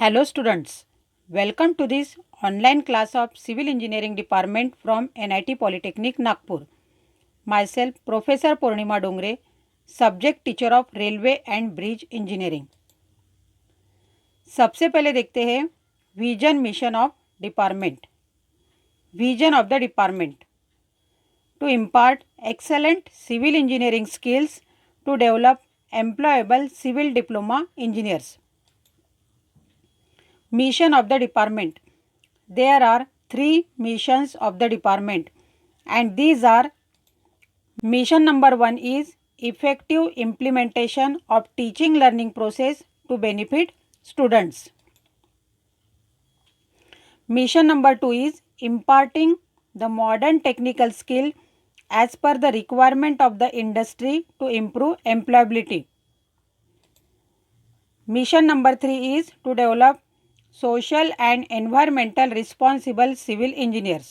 Hello students, welcome to this online class of Civil Engineering Department from NIT Polytechnic Nagpur. Myself Professor Purnima Dongre, Subject Teacher of Railway and Bridge Engineering. सबसे पहले देखते हैं vision mission of department. Vision of the department to impart excellent civil engineering skills to develop employable civil diploma engineers. Mission of the department. There are 3 missions of the department and these are: mission number 1 is effective implementation of teaching learning process to benefit students. Mission number 2 is imparting the modern technical skill as per the requirement of the industry to improve employability. Mission number 3 is to develop social and environmental responsible civil engineers.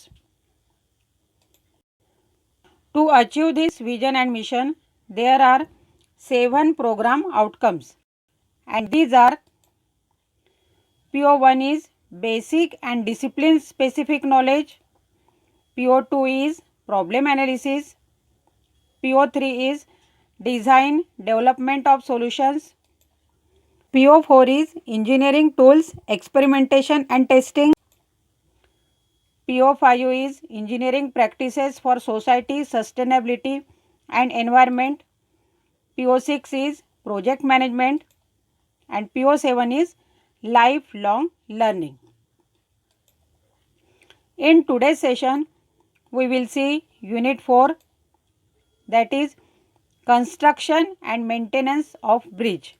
To achieve this vision and mission, there are 7 program outcomes and these are: PO1 is basic and discipline specific knowledge, PO2 is problem analysis, PO3 is design development of solutions, PO4 is engineering tools experimentation and testing, PO5 is engineering practices for society sustainability and environment, PO6 is project management and PO7 is lifelong learning. In today's session, we will see Unit 4, that is construction and maintenance of bridge.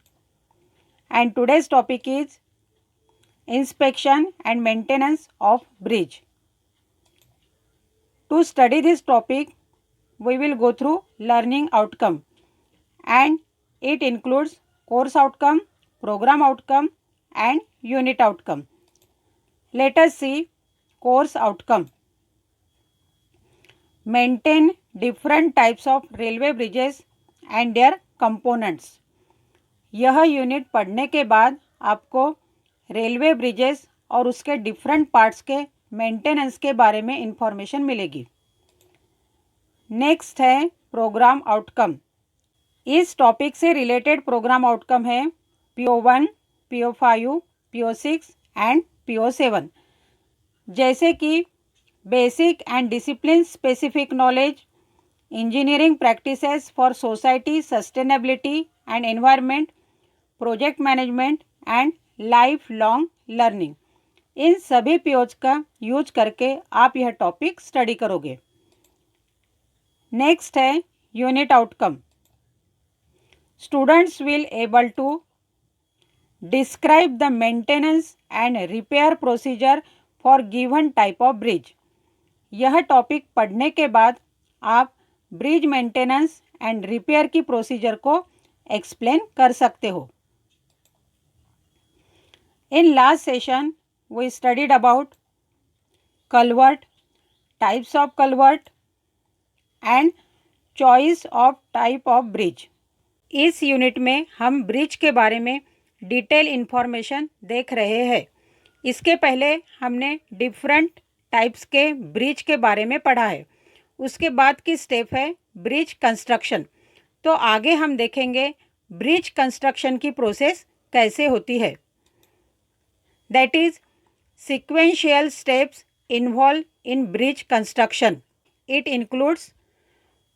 And today's topic is inspection and maintenance of bridge. To study this topic, we will go through learning outcome and it includes course outcome, program outcome and unit outcome. Let us see course outcome. Maintain different types of railway bridges and their components. यह unit पढ़ने के बाद आपको railway bridges और उसके different parts के maintenance के बारे में इंफॉर्मेशन मिलेगी. नेक्स्ट है प्रोग्राम आउटकम. इस टॉपिक से रिलेटेड प्रोग्राम आउटकम है PO1, PO5, PO6 and PO7, जैसे कि basic and discipline specific knowledge, engineering practices for society sustainability and environment, project management and lifelong learning. इन सभी POs का use करके आप यह टॉपिक स्टडी करोगे. नेक्स्ट है unit outcome. Students will able to describe the maintenance and repair procedure for given type of bridge. यह topic पढ़ने के बाद आप ब्रिज मेंटेनेंस एंड रिपेयर की प्रोसीजर को एक्सप्लेन कर सकते हो. In last session, we studied about culvert, types of culvert and choice of type of bridge. इस यूनिट में हम ब्रिज के बारे में डिटेल इन्फॉर्मेशन देख रहे हैं. इसके पहले हमने डिफरेंट टाइप्स के ब्रिज के बारे में पढ़ा है. उसके बाद की स्टेप है ब्रिज कंस्ट्रक्शन. तो आगे हम देखेंगे ब्रिज कंस्ट्रक्शन की प्रोसेस कैसे होती है. That is sequential steps involved in bridge construction. It includes: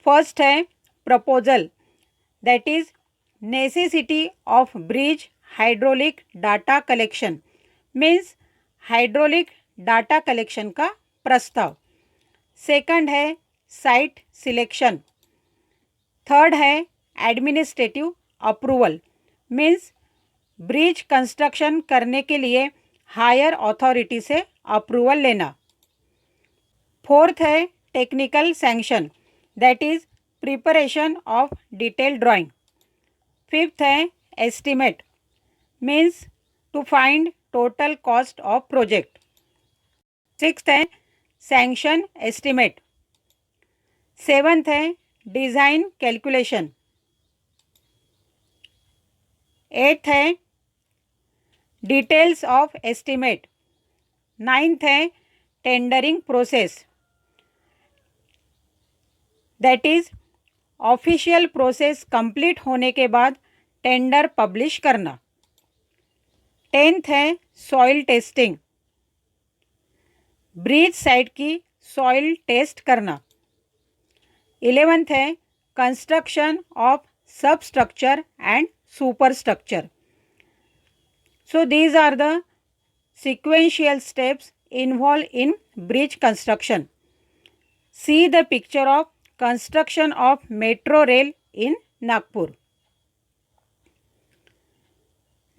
first है proposal, that is necessity of bridge hydraulic data collection, means hydraulic data collection का प्रस्ताव. सेकंड है site selection. थर्ड है administrative approval, means bridge construction करने के लिए higher authority से approval लेना. फोर्थ है technical sanction, that is preparation of detail drawing. Fifth है estimate, means to find total cost of project. Sixth है सैंक्शन एस्टिमेट. सेवंथ है डिज़ाइन कैलकुलेशन. एट्थ है डिटेल्स ऑफ एस्टिमेट। 9th है tendering process, that is official process complete होने के बाद tender publish करना। 10th है सॉइल टेस्टिंग, ब्रिज साइट की सॉइल टेस्ट करना। 11th है कंस्ट्रक्शन ऑफ सब structure and super structure. So these are the sequential steps involved in bridge construction. See the picture of construction of metro rail in Nagpur.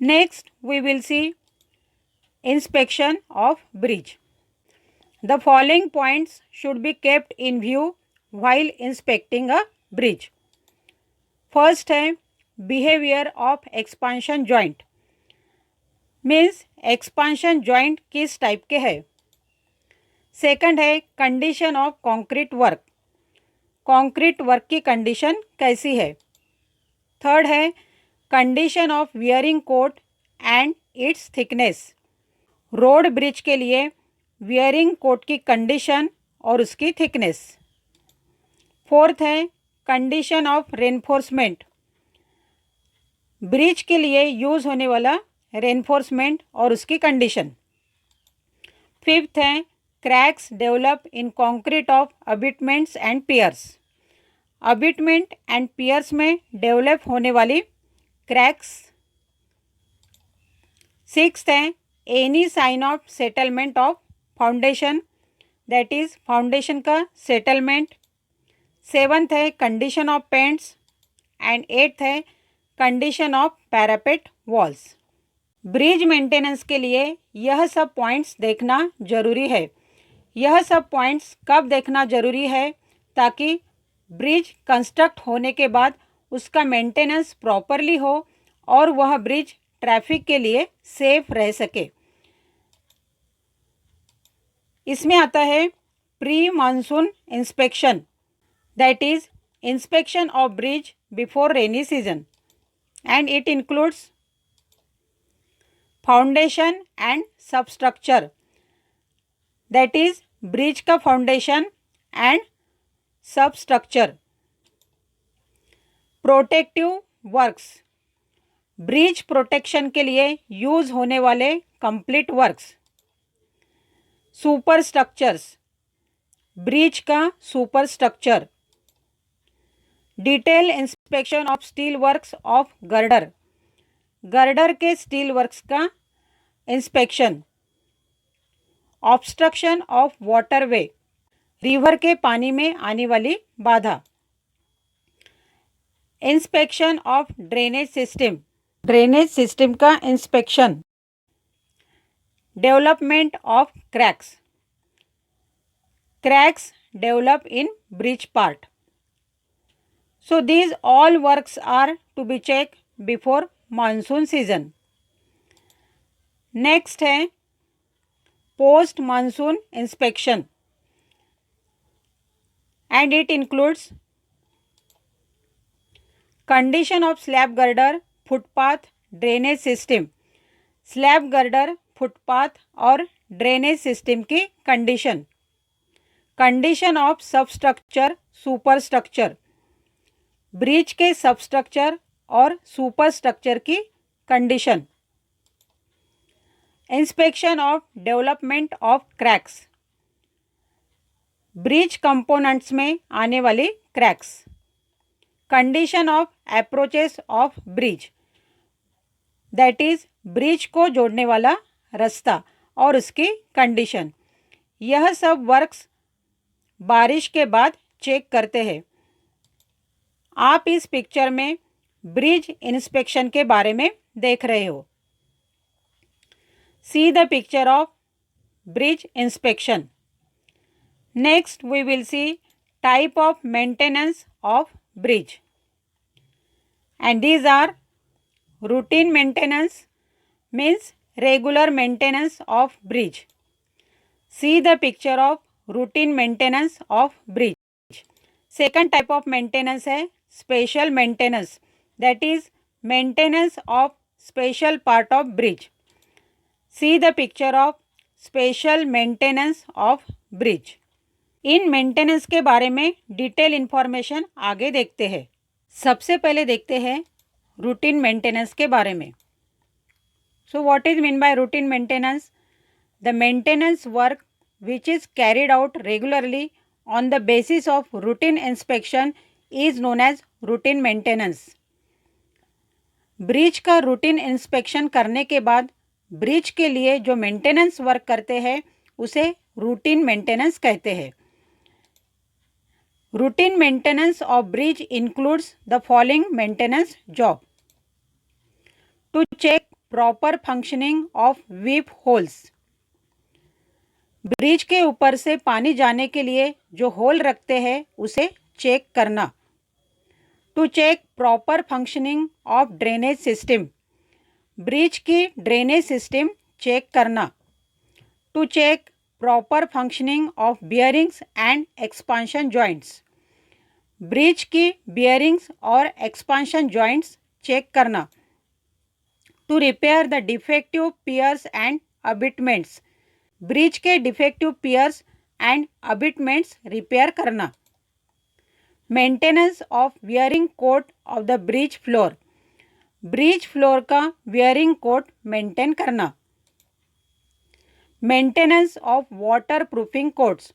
Next we will see inspection of bridge. The following points should be kept in view while inspecting a bridge. First है behavior of expansion joint, means expansion joint किस type के है। Second है condition of concrete work, concrete work की condition कैसी है। Third है condition of wearing coat and its thickness, road bridge के लिए वियरिंग कोट की कंडीशन और उसकी थिकनेस। फोर्थ है कंडीशन ऑफ रेनफोर्समेंट, ब्रिज के लिए यूज़ होने वाला रेनफोर्समेंट और उसकी कंडीशन। फिफ्थ है cracks develop in concrete of abutments and piers, abutment and piers में डेवलप होने वाली क्रैक्स। सिक्स्थ है any sign of settlement of foundation, that is foundation का सेटलमेंट। सेवन्थ है condition of paints and eighth है condition of parapet walls. Bridge maintenance के लिए यह सब पॉइंट्स देखना ज़रूरी है। यह सब पॉइंट्स कब देखना ज़रूरी है, ताकि ब्रिज कंस्ट्रक्ट होने के बाद उसका मेंटेनेंस प्रॉपरली हो और वह ब्रिज ट्रैफिक के लिए सेफ रह सके। इसमें आता है pre monsoon inspection, that is inspection of bridge before rainy season, and it includes foundation and substructure, that is bridge का foundation and substructure. Protective works, bridge protection के लिए यूज होने वाले complete works. Superstructures, bridge का superstructure. Detail inspection of steel works of girder, girder के steel works का inspection. Obstruction of waterway, river के पानी में आने वाली बाधा। Inspection of drainage system, drainage system का inspection. Development of cracks, cracks develop in bridge part. So these all works are to be checked before monsoon season. Next है post monsoon inspection, and it includes condition of slab girder, footpath, drainage system, slab girder, footpath और drainage system की condition, condition of substructure, superstructure, bridge के substructure और super structure की condition. Inspection of development of cracks, bridge components में आने वाली cracks. Condition of approaches of bridge, that is bridge को जोड़ने वाला रास्ता और उसकी कंडीशन। यह सब वर्क्स बारिश के बाद चेक करते हैं। आप इस पिक्चर में ब्रिज इंस्पेक्शन के बारे में देख रहे हो। See the picture of bridge inspection. Next we will see type of maintenance of bridge, and these are routine maintenance, means regular maintenance of bridge. See the picture of routine maintenance of bridge. Second type of maintenance है special maintenance, that is maintenance of special part of bridge. See the picture of special maintenance of bridge. इन maintenance के बारे में detail information आगे देखते हैं। सबसे पहले देखते हैं रूटीन मेंटेनेंस के बारे में। So what is mean by routine maintenance? The maintenance work which is carried out regularly on the basis of routine inspection is known as routine maintenance. Bridge का रूटीन इंस्पेक्शन करने के बाद bridge के लिए जो मेंटेनेंस वर्क करते हैं उसे रूटीन मेंटेनेंस कहते हैं। Routine maintenance of bridge includes the following maintenance job: to check proper functioning of weep holes, bridge के ऊपर से पानी जाने के लिए जो होल रखते हैं उसे चेक करना। To check proper functioning of drainage system, bridge की ड्रेनेज सिस्टम चेक करना। To check proper functioning of bearings and expansion joints, bridge की बियरिंग्स और एक्सपांशन जॉइंट्स चेक करना। To repair the defective piers and abutments, bridge के defective piers and abutments repair करना। Maintenance of wearing coat of the bridge floor, bridge floor का wearing coat maintain करना। Maintenance of waterproofing coats,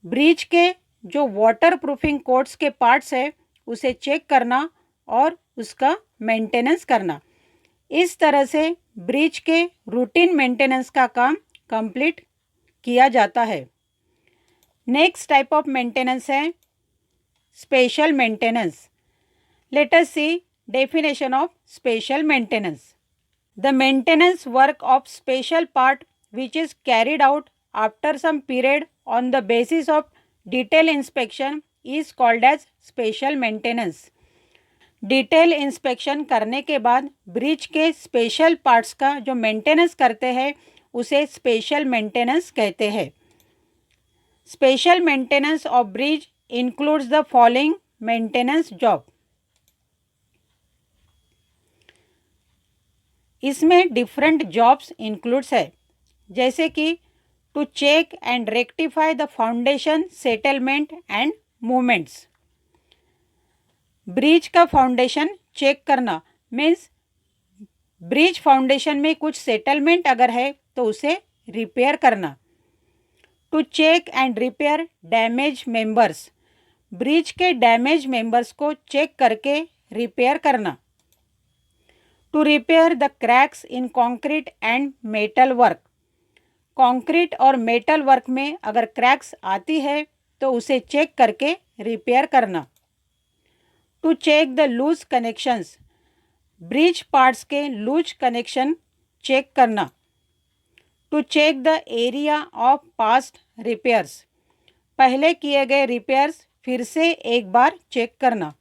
bridge के जो water proofing quotes के parts है उसे check करना और उसका मेंटेनेंस करना। इस तरह से ब्रिज के रूटीन मेंटेनेंस का काम कंप्लीट किया जाता है। नेक्स्ट टाइप ऑफ मेंटेनेंस है special maintenance. Let us see definition of special maintenance. The maintenance work of special part which is carried out after some period on the basis of detail inspection is called as special maintenance. Detail inspection करने के बाद bridge के special parts का जो maintenance करते हैं उसे special maintenance कहते हैं। Special maintenance of bridge includes the following maintenance job. इसमें डिफरेंट जॉब्स इंक्लूड्स है, जैसे कि to check and rectify the foundation settlement and movements, bridge का फाउंडेशन चेक करना मीन्स ब्रिज फाउंडेशन में कुछ सेटलमेंट अगर है तो उसे रिपेयर करना। To check and repair damage members, bridge के डैमेज मेंबर्स को चेक करके रिपेयर करना। To repair the cracks in concrete and metal work, concrete और मेटल वर्क में अगर क्रैक्स आती है तो उसे चेक करके रिपेयर करना। To check the loose connections, bridge parts के लूज कनेक्शन चेक करना। To check the area of past repairs, पहले किए गए रिपेयर्स फिर से एक बार चेक करना।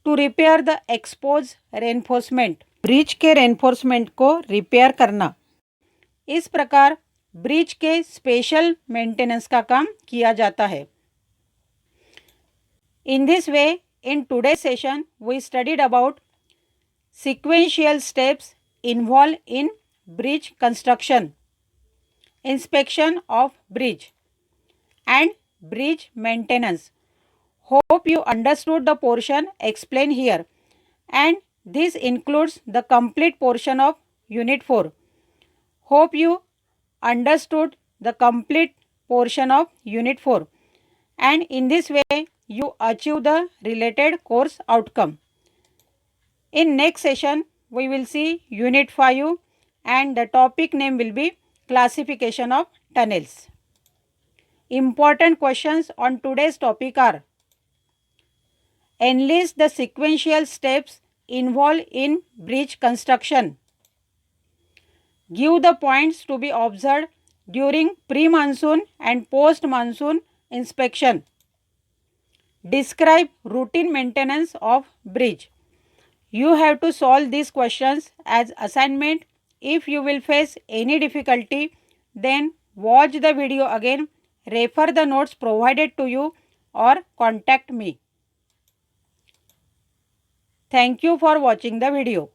To repair the expose reinforcement, bridge के रेनफोर्समेंट को रिपेयर करना। इस प्रकार ब्रिज के स्पेशल मेंटेनेंस का काम किया जाता है। In this way in today's session we studied about sequential steps involved in bridge construction, inspection of bridge and bridge maintenance. Hope you understood the portion explained here, and this includes the complete portion of unit 4. Hope you understood the complete portion of unit 4, and in this way you achieve the related course outcome. In next session we will see unit 5 and the topic name will be classification of tunnels. Important questions on today's topic are: enlist the sequential steps involved in bridge construction, give the points to be observed during pre-monsoon and post-monsoon inspection, describe routine maintenance of bridge. You have to solve these questions as assignment. If you will face any difficulty, then watch the video again, refer the notes provided to you or contact me. Thank you for watching the video.